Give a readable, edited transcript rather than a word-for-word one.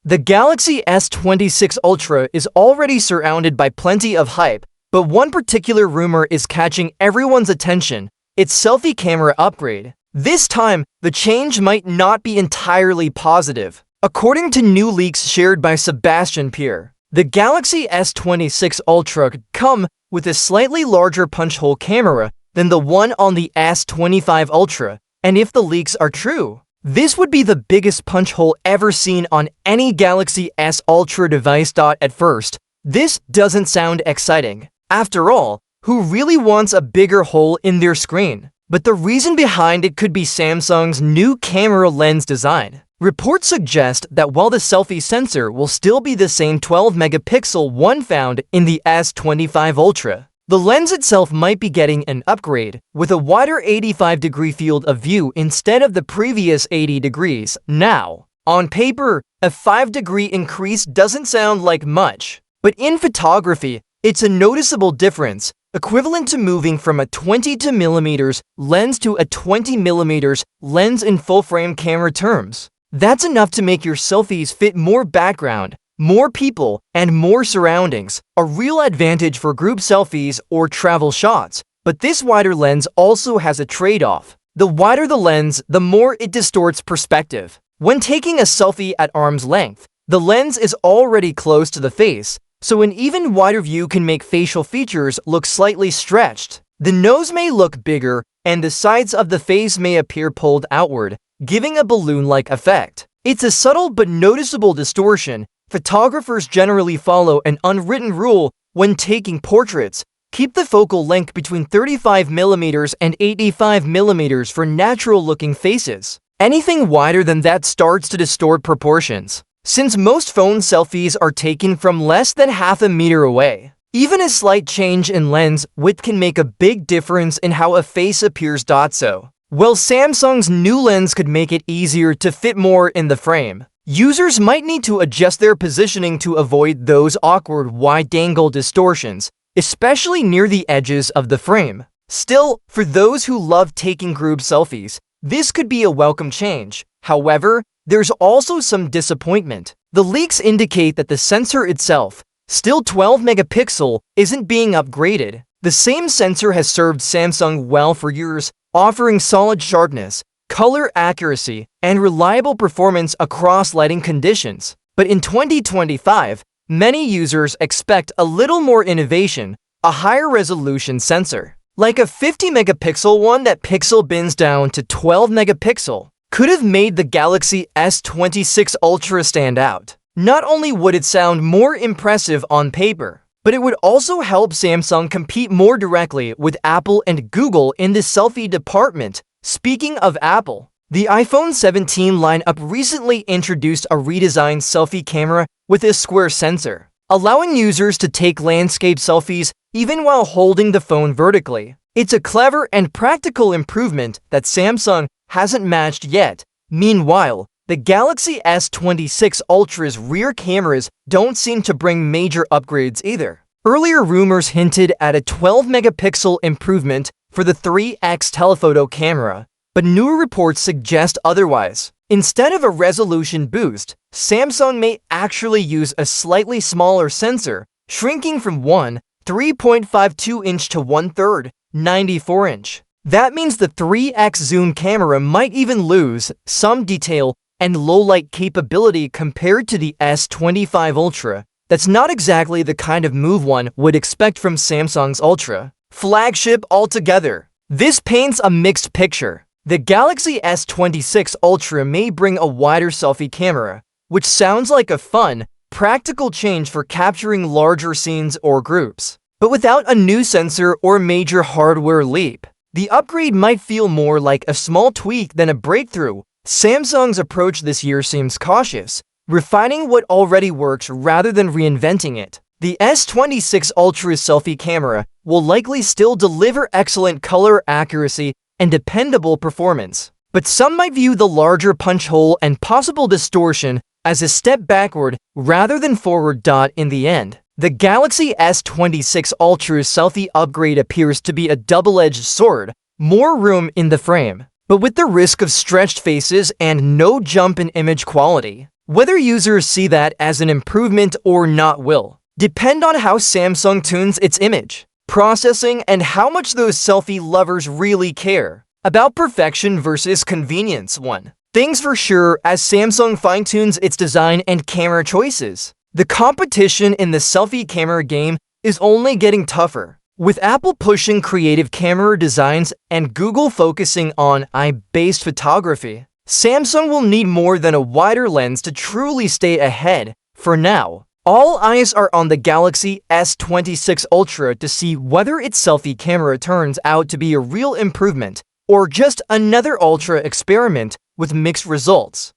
The Galaxy S26 Ultra is already surrounded by plenty of hype, but one particular rumor is catching everyone's attention: its selfie camera upgrade. This time, the change might not be entirely positive. According to new leaks shared by Sebastian Pierre, the Galaxy S26 Ultra could come with a slightly larger punch-hole camera than the one on the S25 Ultra, and if the leaks are true, this would be the biggest punch hole ever seen on any Galaxy S Ultra device. At first, this doesn't sound exciting. After all, who really wants a bigger hole in their screen? But the reason behind it could be Samsung's new camera lens design. Reports suggest that while the selfie sensor will still be the same 12-megapixel one found in the S25 Ultra, the lens itself might be getting an upgrade, with a wider 85-degree field of view instead of the previous 80 degrees. Now, on paper, a 5-degree increase doesn't sound like much, but in photography, it's a noticeable difference, equivalent to moving from a 22mm lens to a 20mm lens in full-frame camera terms. That's enough to make your selfies fit more background, more people, and more surroundings, a real advantage for group selfies or travel shots. But this wider lens also has a trade-off. The wider the lens, the more it distorts perspective. When taking a selfie at arm's length, the lens is already close to the face, so an even wider view can make facial features look slightly stretched. The nose may look bigger, and the sides of the face may appear pulled outward, giving a balloon-like effect. It's a subtle but noticeable distortion. Photographers generally follow an unwritten rule when taking portraits: keep the focal length between 35mm and 85mm for natural-looking faces. Anything wider than that starts to distort proportions, since most phone selfies are taken from less than half a meter away. Even a slight change in lens width can make a big difference in how a face appears. So, while Samsung's new lens could make it easier to fit more in the frame, users might need to adjust their positioning to avoid those awkward wide-angle distortions, especially near the edges of the frame. Still, for those who love taking group selfies, this could be a welcome change. However, there's also some disappointment. The leaks indicate that the sensor itself, still 12-megapixel, isn't being upgraded. The same sensor has served Samsung well for years, offering solid sharpness, color accuracy, and reliable performance across lighting conditions. But in 2025, many users expect a little more innovation: a higher resolution sensor. Like a 50-megapixel one that pixel bins down to 12-megapixel could have made the Galaxy S26 Ultra stand out. Not only would it sound more impressive on paper, but it would also help Samsung compete more directly with Apple and Google in the selfie department. Speaking of Apple, the iPhone 17 lineup recently introduced a redesigned selfie camera with a square sensor, allowing users to take landscape selfies even while holding the phone vertically. It's a clever and practical improvement that Samsung hasn't matched yet. Meanwhile, the Galaxy S26 Ultra's rear cameras don't seem to bring major upgrades either. Earlier rumors hinted at a 12-megapixel improvement for the 3x telephoto camera, but newer reports suggest otherwise. Instead of a resolution boost, Samsung may actually use a slightly smaller sensor, shrinking from 3.52-inch to 1/3, 94-inch. That means the 3x zoom camera might even lose some detail and low-light capability compared to the S25 Ultra. That's not exactly the kind of move one would expect from Samsung's Ultra flagship altogether. This paints a mixed picture. The Galaxy S26 Ultra may bring a wider selfie camera, which sounds like a fun, practical change for capturing larger scenes or groups. But without a new sensor or major hardware leap, the upgrade might feel more like a small tweak than a breakthrough. Samsung's approach this year seems cautious, refining what already works rather than reinventing it. The S26 Ultra's selfie camera will likely still deliver excellent color accuracy and dependable performance, but some might view the larger punch hole and possible distortion as a step backward rather than forward. In the end, the Galaxy S26 Ultra's selfie upgrade appears to be a double-edged sword: more room in the frame, but with the risk of stretched faces and no jump in image quality. Whether users see that as an improvement or not will depend on how Samsung tunes its image, processing, and how much those selfie lovers really care about perfection versus convenience. One thing's for sure, as Samsung fine-tunes its design and camera choices, the competition in the selfie camera game is only getting tougher. With Apple pushing creative camera designs and Google focusing on eye-based photography, Samsung will need more than a wider lens to truly stay ahead. For now, all eyes are on the Galaxy S26 Ultra to see whether its selfie camera turns out to be a real improvement or just another Ultra experiment with mixed results.